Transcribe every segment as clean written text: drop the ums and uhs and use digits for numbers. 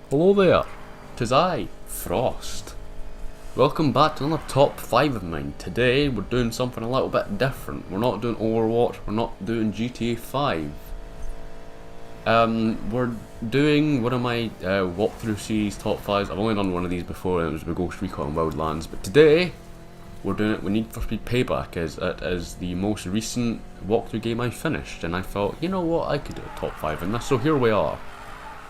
Hello there, 'tis I, Frost. Welcome back to another top 5 of mine. Today we're doing something a little bit different. We're not doing Overwatch, we're not doing GTA 5. We're doing one of my walkthrough series top 5s. I've only done one of these before, and it was with Ghost Recon Wildlands. But today, we're doing it with Need for Speed Payback, as it is the most recent walkthrough game I finished. And I thought, you know what, I could do a top 5 in this, so here we are.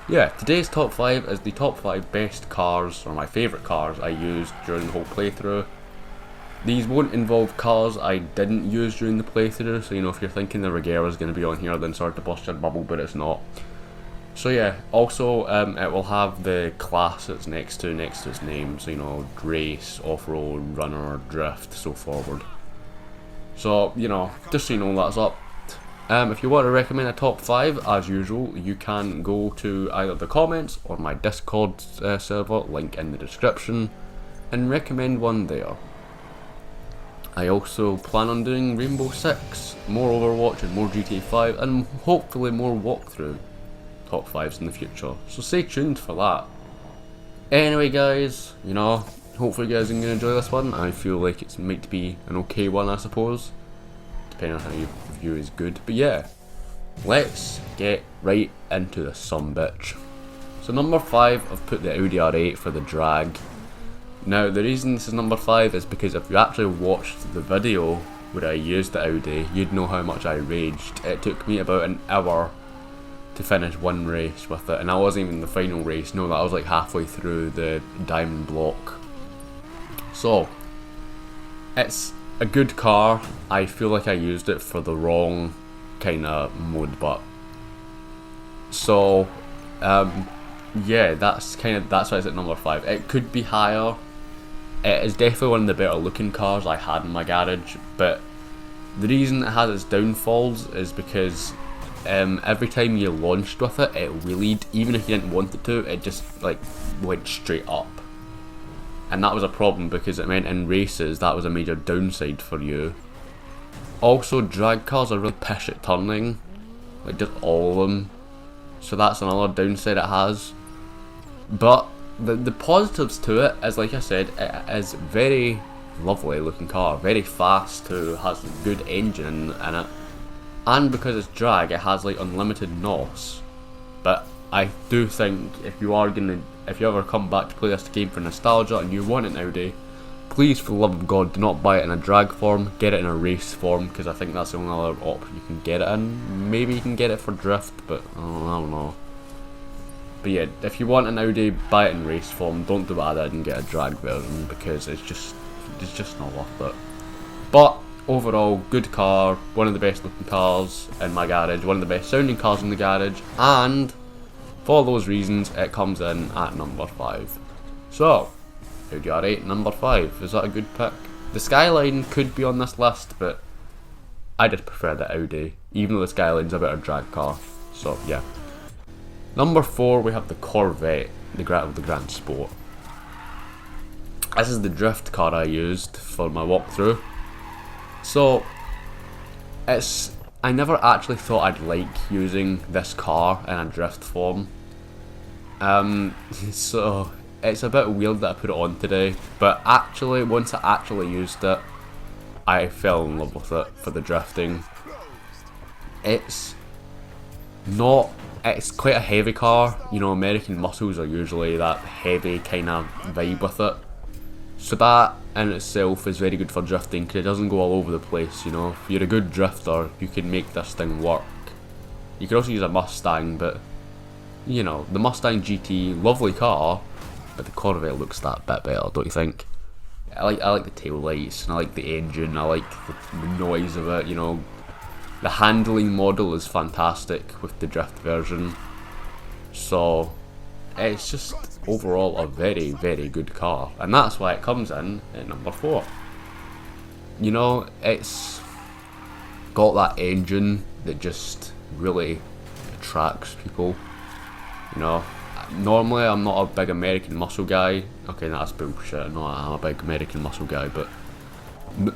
Yeah, today's top 5 is the top 5 best cars, or my favourite cars I used during the whole playthrough. These won't involve cars I didn't use during the playthrough, so if you're thinking the Regera is going to be on here, then sorry to bust your bubble, but it's not. So yeah, also it will have the class it's next to its name, so race, off-road, runner, drift, so forward. So, just so you know that's up. If you want to recommend a top 5, as usual, you can go to either the comments or my Discord server, link in the description, and recommend one there. I also plan on doing Rainbow Six, more Overwatch and more GTA 5, and hopefully more walkthrough top 5s in the future, so stay tuned for that. Anyway guys, hopefully you guys are going to enjoy this one. I feel like it's meant to be an okay one, I suppose, depending on how your review is good. But yeah, let's get right into the sumbitch. So number 5, I've put the Audi R8 for the drag. Now the reason this is number 5 is because if you actually watched the video where I used the Audi, you'd know how much I raged. It took me about an hour to finish one race with it, and that wasn't even the final race. No, that was like halfway through the diamond block. So it's a good car. I feel like I used it for the wrong kind of mode, but so yeah, that's why it's at number 5. It could be higher. It is definitely one of the better looking cars I had in my garage, but the reason it has its downfalls is because every time you launched with it, it wheelied. Even if you didn't want it to, it just went straight up. And that was a problem because it meant in races that was a major downside for you. Also, drag cars are really pish at turning, just all of them. So that's another downside it has. But the positives to it is, like I said, it is very lovely looking car, very fast too, has a good engine in it. And because it's drag, it has unlimited NOS. But I do think if you ever come back to play this game for nostalgia and you want an Audi, please, for the love of God, do not buy it in a drag form. Get it in a race form, because I think that's the only other option you can get it in. Maybe you can get it for drift, but I don't know. But yeah, if you want an Audi, buy it in race form. Don't do what I did and get a drag version, because it's just not worth it. But overall, good car, one of the best looking cars in my garage, one of the best sounding cars in the garage, and for those reasons, it comes in at number 5. So, Audi R8, number 5. Is that a good pick? The Skyline could be on this list, but I just prefer the Audi, even though the Skyline's a better drag car. So, yeah. Number 4, we have the Corvette, the Grand Sport. This is the drift car I used for my walkthrough. So, I never actually thought I'd like using this car in a drift form. So it's a bit weird that I put it on today, but actually once I actually used it, I fell in love with it for the drifting. It's quite a heavy car. American muscles are usually that heavy kind of vibe with it. So that in itself is very good for drifting, because it doesn't go all over the place. If you're a good drifter, you can make this thing work. You can also use a Mustang, but the Mustang GT, lovely car, but the Corvette looks that bit better, don't you think? I like the tail lights, and I like the engine, I like the noise of it. The handling model is fantastic with the drift version. So it's just overall a very, very good car, and that's why it comes in at number 4. It's got that engine that just really attracts people. Normally I'm not a big American muscle guy. Okay, that's bullshit. No, I'm a big American muscle guy, but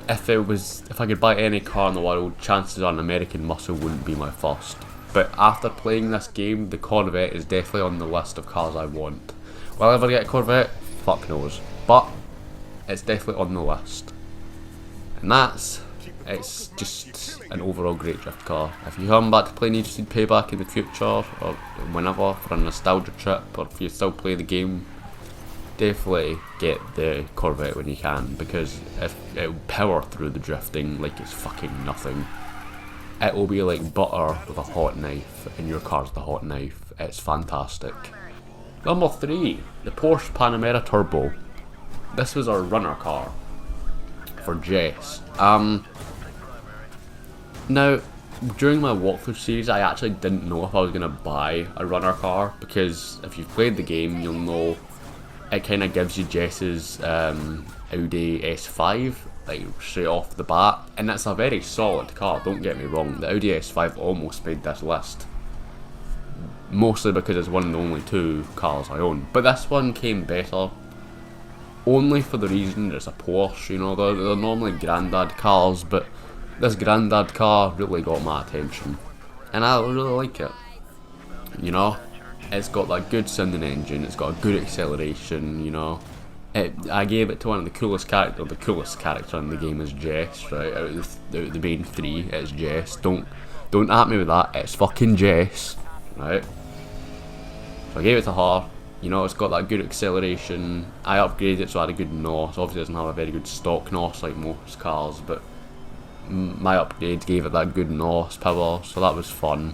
if I could buy any car in the world, chances are an American muscle wouldn't be my first. but after playing this game, the Corvette is definitely on the list of cars I want. Will I ever get a Corvette? Fuck knows. But it's definitely on the list. And it's just an overall great drift car. If you come back to play Need for Speed Payback in the future, or whenever, for a nostalgia trip, or if you still play the game, definitely get the Corvette when you can, because it'll power through the drifting like it's fucking nothing. It will be like butter with a hot knife, and your car's the hot knife. It's fantastic. Number 3, the Porsche Panamera Turbo. This was our runner car for Jess. Now, during my walkthrough series, I actually didn't know if I was going to buy a runner car, because if you've played the game, you'll know it kind of gives you Jess's Audi S5, like straight off the bat, and it's a very solid car, don't get me wrong. The Audi S5 almost made this list, mostly because it's one of the only 2 cars I own, but this one came better, only for the reason it's a Porsche. You know, they're normally granddad cars, but this granddad car really got my attention, and I really like it. You know, it's got that good sounding engine, it's got a good acceleration, you know. I gave it to one of the coolest characters. The coolest character in the game is Jess, right? Out of the main 3, it's Jess. Don't at me with that, it's fucking Jess, right? So I gave it to her. You know, it's got that good acceleration. I upgraded it so I had a good NOS. Obviously it doesn't have a very good stock NOS like most cars, but my upgrade gave it that good NOS power, so that was fun.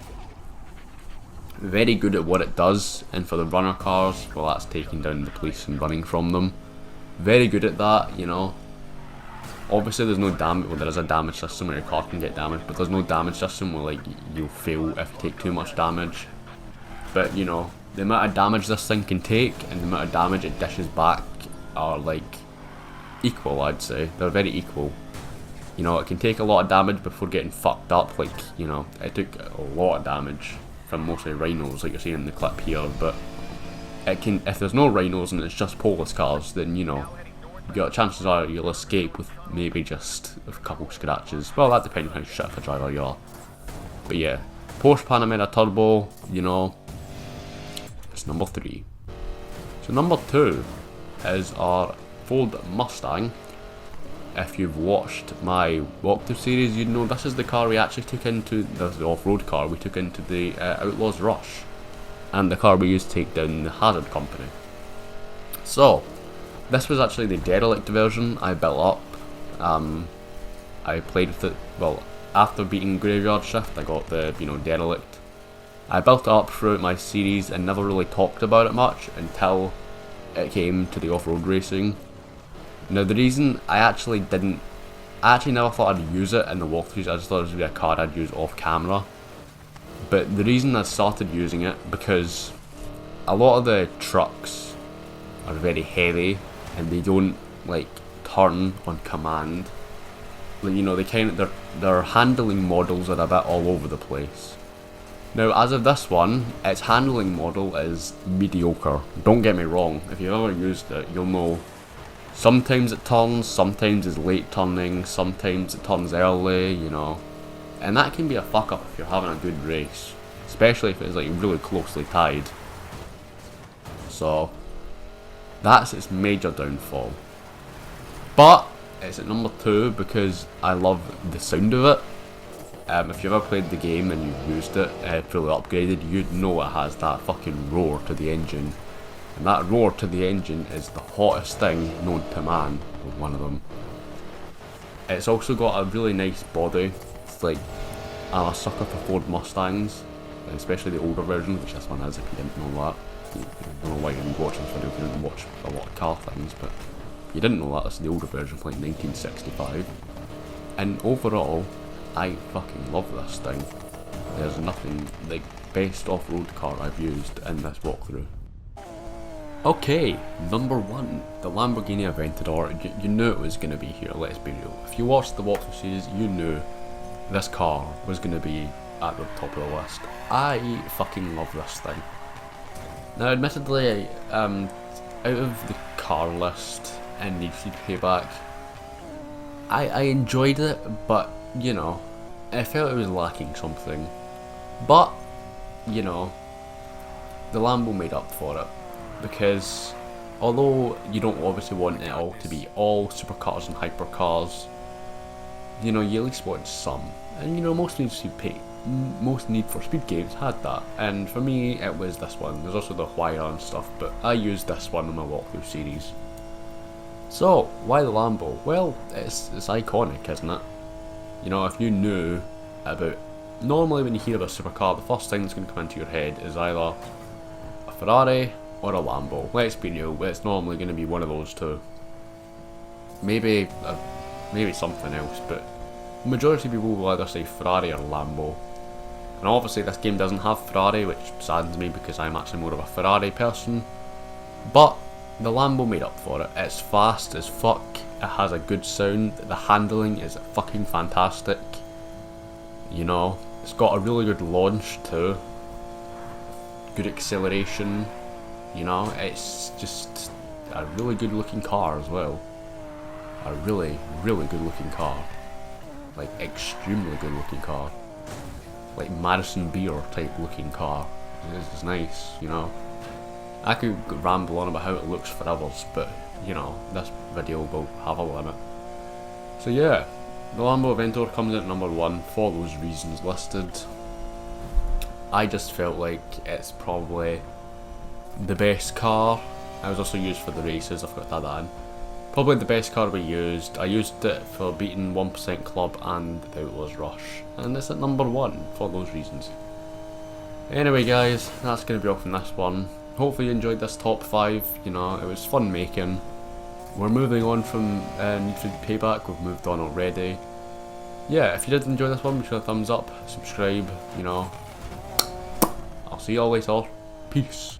Very good at what it does, and for the runner cars, well, that's taking down the police and running from them. Very good at that, you know. Obviously there's no damage, well there is a damage system where your car can get damaged, but there's no damage system where like you'll fail if you take too much damage. But you know, the amount of damage this thing can take and the amount of damage it dishes back are like equal, I'd say. They're very equal. You know, it can take a lot of damage before getting fucked up, like, you know, it took a lot of damage from mostly rhinos like you're seeing in the clip here, but it can, if there's no rhinos and it's just police cars, then you know, chances are you'll escape with maybe just a couple scratches. Well, that depends on how shit of a driver you are. But yeah, Porsche Panamera Turbo, you know, it's number 3. So number 2 is our Ford Mustang. If you've watched my walkthrough series, you'd know this is the car we actually took into, the off-road car we took into the Outlaws Rush, and the car we used to take down the Hazard Company. So, this was actually the derelict version I built up. I played with it, well, after beating Graveyard Shift, I got the, you know, derelict. I built it up throughout my series and never really talked about it much until it came to the off-road racing. Now the reason I actually never thought I'd use it in the walkthroughs. I just thought it would be a card I'd use off camera. But the reason I started using it, because a lot of the trucks are very heavy and they don't like turn on command. Like, you know, their handling models are a bit all over the place. Now as of this one, its handling model is mediocre. Don't get me wrong, if you've ever used it, you'll know sometimes it turns, sometimes it's late turning, sometimes it turns early, you know. And that can be a fuck up if you're having a good race, especially if it's like really closely tied. So that's its major downfall. But it's at number 2 because I love the sound of it. If you've ever played the game and you've used it fully upgraded, you'd know it has that fucking roar to the engine. And that roar to the engine is the hottest thing known to man, with one of them. It's also got a really nice body. It's like, I'm a sucker for Ford Mustangs, especially the older versions, which this one is if you didn't know that. I don't know why you're watching this video if you didn't watch a lot of car things, but you didn't know that. This is the older version from like 1965. And overall, I fucking love this thing. There's nothing like best off-road car I've used in this walkthrough. Okay, number 1, the Lamborghini Aventador. You knew it was going to be here, let's be real. If you watched the walkthrough series, you knew this car was going to be at the top of the list. I fucking love this thing. Now admittedly, out of the car list and Need for Speed Payback, I enjoyed it, but you know, I felt it was lacking something. But you know, the Lambo made up for it, because although you don't obviously want it all to be all supercars and hypercars, you know, you at least want some. And you know, most Need for Speed games had that, and for me it was this one. There's also the Huayra and stuff, but I used this one in my walkthrough series. So, why the Lambo? Well, it's iconic, isn't it? You know, if you knew about... Normally when you hear of a supercar, the first thing that's going to come into your head is either a Ferrari or a Lambo. Let's be real, it's normally going to be one of those two. Maybe something else, but the majority of people will either say Ferrari or Lambo. And obviously this game doesn't have Ferrari, which saddens me because I'm actually more of a Ferrari person. But the Lambo made up for it. It's fast as fuck, it has a good sound, the handling is fucking fantastic. You know, it's got a really good launch too. Good acceleration. You know, it's just a really good looking car as well. A really, really good looking car. Like, extremely good looking car. Like Madison Beer type looking car. It's nice, you know. I could ramble on about how it looks for hours, but you know, this video will have a limit. So yeah, the Lambo Aventador comes in at number 1 for those reasons listed. I just felt like it's probably the best car. I was also used for the races, I've got that in. Probably the best car we used. I used it for beating 1% Club and the Outlaws Rush, and it's at number 1 for those reasons. Anyway guys, that's going to be all from this one. Hopefully you enjoyed this top 5, you know, it was fun making. We're moving on from Need for Speed Payback, we've moved on already. Yeah, if you did enjoy this one, make sure to thumbs up, subscribe, you know. I'll see you all later. Peace.